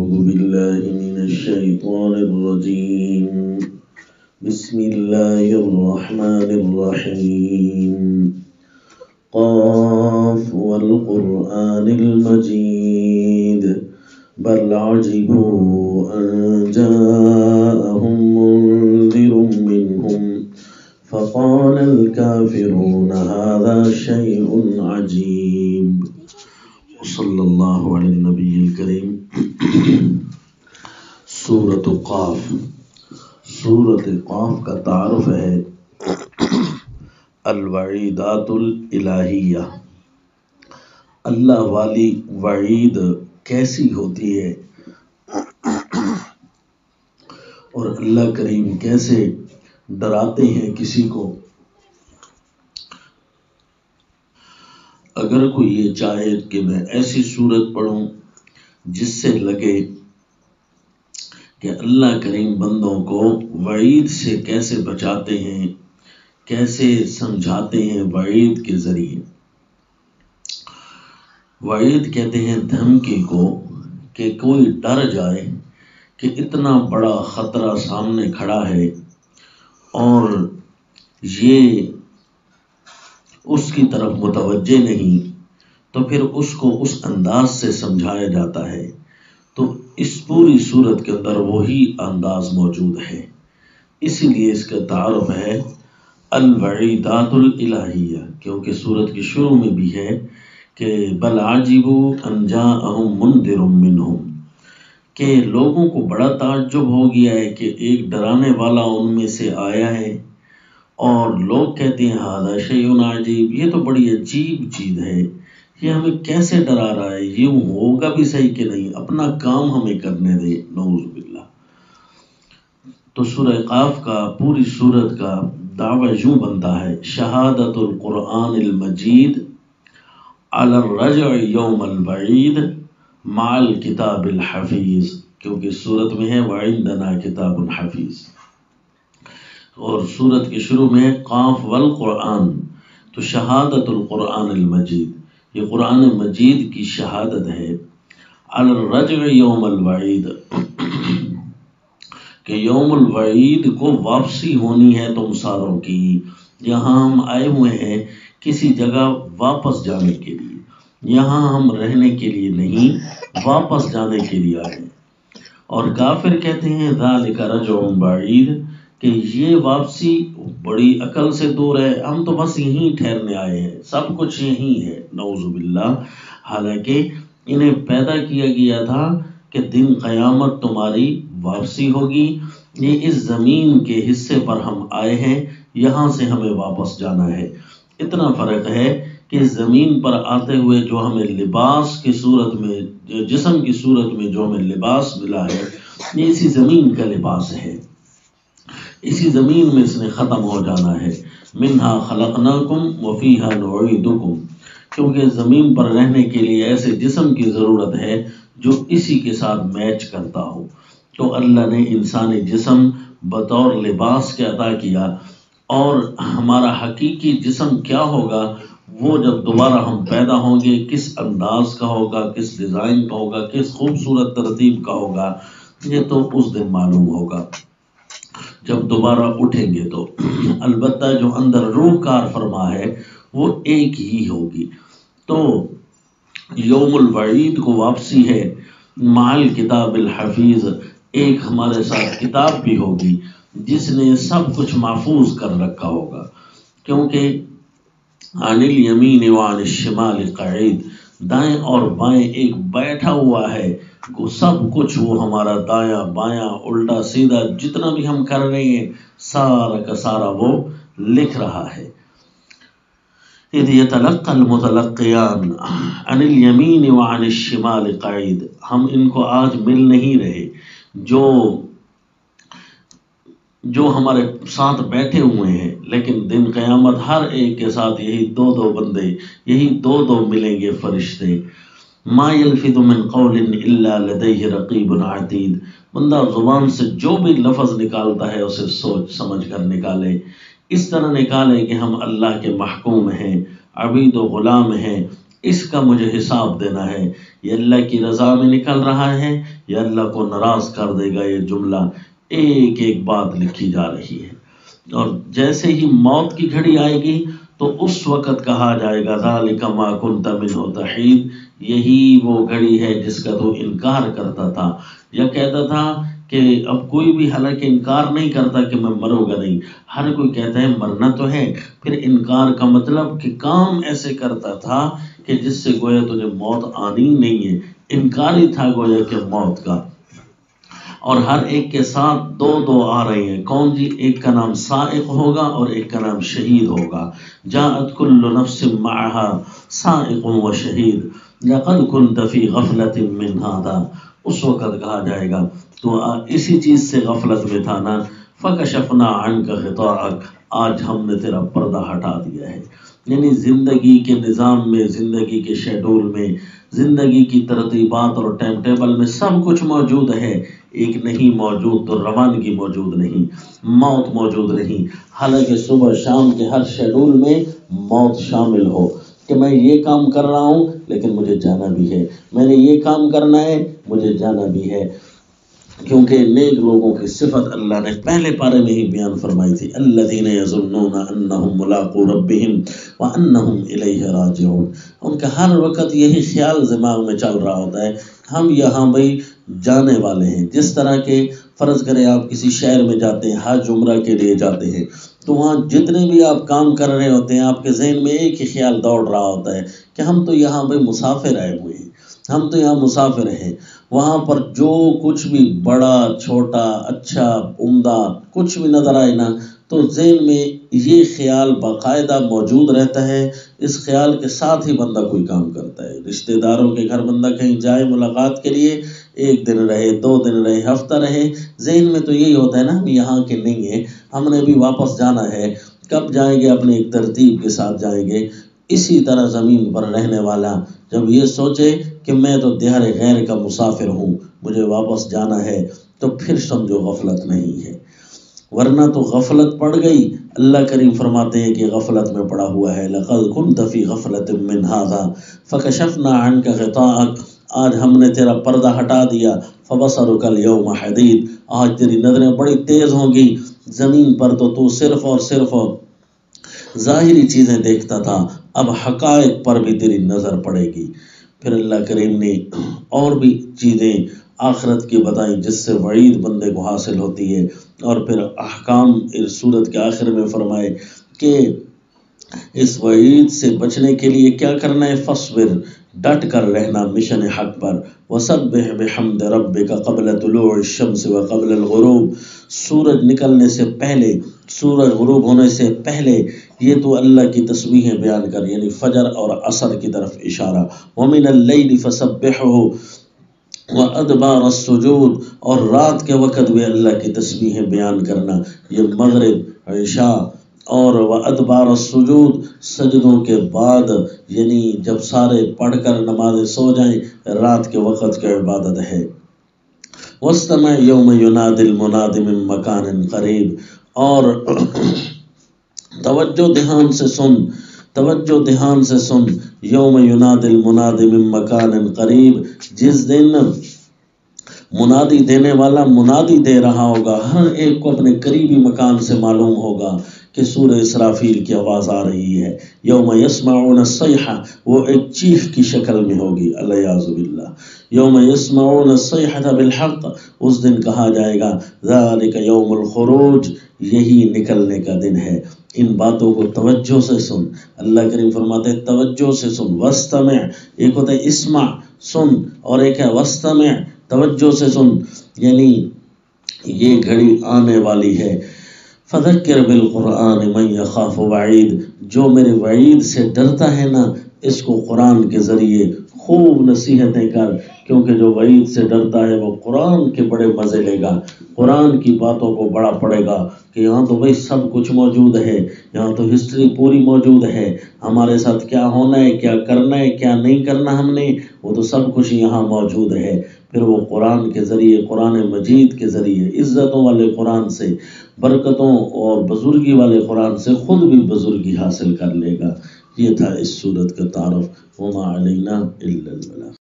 أعوذ بالله من الشيطان الرجيم بسم الله الرحمن الرحيم قاف والقرآن المجيد بل عجبوا أن جاءهم منذر منهم فقال الكافرون هذا شيء عجيب صلی اللہ علی النبی الکریم۔ سورۃ قاف، سورۃ قاف کا تعارف ہے الوعیدات الالہیہ، اللہ والی وعید کیسی ہوتی ہے اور اللہ کریم کیسے ڈراتے ہیں کسی کو۔ اگر کوئی یہ چاہے کہ میں ایسی صورت پڑھوں جس سے لگے کہ اللہ کریم بندوں کو وعید سے کیسے بچاتے ہیں، کیسے سمجھاتے ہیں وعید کے ذریعے۔ وعید کہتے ہیں دھمکی کو، کہ کوئی ڈر جائے کہ اتنا بڑا خطرہ سامنے کھڑا ہے اور یہ اس کی طرف متوجہ نہیں، تو پھر اس کو اس انداز سے سمجھایا جاتا ہے۔ تو اس پوری صورت کے اندر وہی انداز موجود ہے، اسی لیے اس کا تعارف ہے الوعیدات الالہیہ، کیونکہ صورت کی شروع میں بھی ہے کہ بل عجبوا ان جاءہم منذر منہم، کہ لوگوں کو بڑا تعجب ہو گیا ہے کہ ایک ڈرانے والا ان میں سے آیا ہے، اور لوگ کہتے ہیں ھذا شیء عجیب، یہ تو بڑی عجیب چیز ہے، یہ ہمیں کیسے ڈرا رہا ہے، یہ ہوگا بھی صحیح کہ نہیں، اپنا کام ہمیں کرنے دے، نعوذ باللہ۔ تو سورہ قاف کا پوری سورت کا دعویٰ یوں بنتا ہے شہادت القرآن المجید علی الرجع یوم الوعید مع الکتاب الحفیظ، کیونکہ سورت میں ہے وعندنا کتاب حفیظ، اور سورت کے شروع میں قاف والقرآن، تو شہادت القرآن المجید، یہ قرآن مجید کی شہادت ہے علی الرجع یوم الوعید، کہ یوم الوعید کو واپسی ہونی ہے تم ساروں کی۔ یہاں ہم آئے ہوئے ہیں کسی جگہ واپس جانے کے لیے، یہاں ہم رہنے کے لیے نہیں، واپس جانے کے لیے آئے ہیں۔ اور کافر کہتے ہیں ذالک رجع بعید، کہ یہ واپسی بڑی عقل سے دور ہے، ہم تو بس یہیں ٹھہرنے آئے ہیں، سب کچھ یہیں ہے، نعوذ باللہ۔ حالانکہ انہیں پیدا کیا گیا تھا کہ دن قیامت تمہاری واپسی ہوگی، یہ اس زمین کے حصے پر ہم آئے ہیں، یہاں سے ہمیں واپس جانا ہے۔ اتنا فرق ہے کہ زمین پر آتے ہوئے جو ہمیں لباس کی صورت میں، جسم کی صورت میں جو ہمیں لباس ملا ہے، یہ اسی زمین کا لباس ہے، اسی زمین میں اس نے ختم ہو جانا ہے۔ منہا خلقناکم وفیہا نعیدکم، کیونکہ زمین پر رہنے کے لیے ایسے جسم کی ضرورت ہے جو اسی کے ساتھ میچ کرتا ہو۔ تو اللہ نے انسانی جسم بطور لباس کے عطا کیا، اور ہمارا حقیقی جسم کیا ہوگا وہ جب دوبارہ ہم پیدا ہوں گے، کس انداز کا ہوگا، کس ڈیزائن کا ہوگا، کس خوبصورت ترتیب کا ہوگا، یہ تو اس دن معلوم ہوگا جب دوبارہ اٹھیں گے۔ تو البتہ جو اندر روح کار فرما ہے وہ ایک ہی ہوگی۔ تو یوم الوعید کو واپسی ہے مع الکتاب الحفیظ، ایک ہمارے ساتھ کتاب بھی ہوگی جس نے سب کچھ محفوظ کر رکھا ہوگا، کیونکہ عن الیمین وعن الشمال قعید، دائیں اور بائیں ایک بیٹھا ہوا ہے، سب کچھ وہ ہمارا دایاں بایاں الٹا سیدھا جتنا بھی ہم کر رہے ہیں سارا کا سارا وہ لکھ رہا ہے۔ اذ یتلقی المتلقیان عن الیمین وعن الشمال قعید، ہم ان کو آج مل نہیں رہے جو ہمارے ساتھ بیٹھے ہوئے ہیں، لیکن دن قیامت ہر ایک کے ساتھ یہی دو بندے، یہی دو ملیں گے فرشتے۔ ما یلفظ من قول الا لدیہ رقیب عتید، بندہ زبان سے جو بھی لفظ نکالتا ہے اسے سوچ سمجھ کر نکالے، اس طرح نکالے کہ ہم اللہ کے محکوم ہیں، عبید و غلام ہیں، اس کا مجھے حساب دینا ہے، یہ اللہ کی رضا میں نکل رہا ہے یا اللہ کو ناراض کر دے گا۔ یہ جملہ ایک ایک بات لکھی جا رہی ہے، اور جیسے ہی موت کی گھڑی آئے گی تو اس وقت کہا جائے گا ذالک ما کنت منہ تحید، یہی وہ گھڑی ہے جس کا تو انکار کرتا تھا، یا کہتا تھا کہ اب کوئی بھی حالانکہ انکار نہیں کرتا کہ میں مروں گا نہیں، ہر کوئی کہتا ہے مرنا تو ہے، پھر انکار کا مطلب کہ کام ایسے کرتا تھا کہ جس سے گویا تجھے موت آنی نہیں ہے، انکاری تھا گویا کہ موت کا۔ اور ہر ایک کے ساتھ دو دو آ رہے ہیں، کون جی؟ ایک کا نام سائق ہوگا اور ایک کا نام شہید ہوگا۔ جاءت کل نفس معها سائق و شہید لقد كنت في غفلة من هذا، اس وقت کہا جائے گا تو اسی چیز سے غفلت میں تھا نا، فکشفنا عنك غطاءك، آج ہم نے تیرا پردہ ہٹا دیا ہے۔ یعنی زندگی کے نظام میں، زندگی کے شیڈول میں، زندگی کی ترتیبات اور ٹائم ٹیبل میں سب کچھ موجود ہے، ایک نہیں موجود تو روانگی موجود نہیں، موت موجود نہیں، حالانکہ صبح شام کے ہر شیڈول میں موت شامل ہو کہ میں یہ کام کر رہا ہوں لیکن مجھے جانا بھی ہے، میں نے یہ کام کرنا ہے مجھے جانا بھی ہے، کیونکہ نیک لوگوں کی صفت اللہ نے پہلے پارے میں ہی بیان فرمائی تھی، الذین یظنون انہم ملاقو ربہم وانہم الیہ راجعون، ان کا ہر وقت یہی خیال دماغ میں چل رہا ہوتا ہے ہم یہاں بھائی جانے والے ہیں۔ جس طرح کہ فرض کریں آپ کسی شہر میں جاتے ہیں، حج عمرہ کے لیے جاتے ہیں، تو وہاں جتنے بھی آپ کام کر رہے ہوتے ہیں آپ کے ذہن میں ایک ہی خیال دوڑ رہا ہوتا ہے کہ ہم تو یہاں بھائی مسافر آئے ہوئے ہیں، ہم تو یہاں مسافر ہیں۔ وہاں پر جو کچھ بھی بڑا چھوٹا اچھا عمدہ کچھ بھی نظر آئے نا تو ذہن میں یہ خیال باقاعدہ موجود رہتا ہے، اس خیال کے ساتھ ہی بندہ کوئی کام کرتا ہے۔ رشتہ داروں کے گھر بندہ کہیں جائے ملاقات کے لیے، ایک دن رہے، 2 دن رہے، ہفتہ رہے، ذہن میں تو یہی ہوتا ہے نا ہم یہاں کے نہیں ہیں، ہم نے بھی واپس جانا ہے، کب جائیں گے؟ اپنے ایک ترتیب کے ساتھ جائیں گے۔ اسی طرح زمین پر رہنے والا جب یہ سوچے کہ میں تو دیار غیر کا مسافر ہوں، مجھے واپس جانا ہے، تو پھر سمجھو غفلت نہیں ہے، ورنہ تو غفلت پڑ گئی۔ اللہ کریم فرماتے ہیں کہ غفلت میں پڑا ہوا ہے، لقد كنت في غفلة من هذا فكشفنا عنك غطاءك، آج ہم نے تیرا پردہ ہٹا دیا، فبصرك اليوم حدید، آج تیری نظریں بڑی تیز ہوں گی، زمین پر تو صرف اور صرف ظاہری چیزیں دیکھتا تھا، اب حقائق پر بھی تیری نظر پڑے گی۔ پھر اللہ کریم نے اور بھی چیزیں آخرت کی بتائیں جس سے وعید بندے کو حاصل ہوتی ہے، اور پھر احکام اس صورت کے آخر میں فرمائے کہ اس وعید سے بچنے کے لیے کیا کرنا ہے، فصبر، ڈٹ کر رہنا مشن حق پر، وسبح بحمد ربک قبل طلوع الشمس وقبل الغروب، سورج نکلنے سے پہلے، سورج غروب ہونے سے پہلے یہ تو اللہ کی تسبیحیں بیان کر، یعنی فجر اور عصر کی طرف اشارہ، ومن اللیل فسبحہ وادبار السجود، اور رات کے وقت بھی اللہ کی تسبیحیں بیان کرنا، یہ مغرب عشاء اور وادبار السجود، سجدوں کے بعد، یعنی جب سارے پڑھ کر نمازیں سو جائیں، رات کے وقت کی عبادت ہے۔ واستمع یوم ینادی المناد من مکان قریب، اور توجہ دھیان سے سن، توجہ دھیان سے سن، یوم ینادی المناد من مکان قریب، جس دن منادی دینے والا منادی دے رہا ہوگا، ہر ایک کو اپنے قریبی مکان سے معلوم ہوگا کہ سورہ اسرافیل کی آواز آ رہی ہے۔ یوم یسمعون الصیحہ، وہ ایک چیخ کی شکل میں ہوگی، الیاذ باللہ، یوم یسمعون الصیحہ بالحق، اس دن کہا جائے گا ذالک یوم الخروج، یہی نکلنے کا دن ہے۔ ان باتوں کو توجہ سے سن، اللہ کریم فرماتے ہیں توجہ سے سن، وستمع، ایک ہوتا ہے اسمع سن، اور ایک ہے وستمع توجہ سے سن، یعنی یہ گھڑی آنے والی ہے۔ فذکر بالقرآن من یخاف وعید، جو میرے وعید سے ڈرتا ہے نا، اس کو قرآن کے ذریعے خوب نصیحتیں کر، کیونکہ جو وعید سے ڈرتا ہے وہ قرآن کے بڑے مزے لے گا، قرآن کی باتوں کو بڑا پڑے گا کہ یہاں تو بھائی سب کچھ موجود ہے، یہاں تو ہسٹری پوری موجود ہے، ہمارے ساتھ کیا ہونا ہے، کیا کرنا ہے، کیا نہیں کرنا ہم نے، وہ تو سب کچھ یہاں موجود ہے۔ پھر وہ قرآن کے ذریعے، قرآن مجید کے ذریعے، عزتوں والے قرآن سے، برکتوں اور بزرگی والے قرآن سے خود بھی بزرگی حاصل کر لے گا۔ یہ تھا اس صورت کا تعارف. وما علینا الا البلاغ.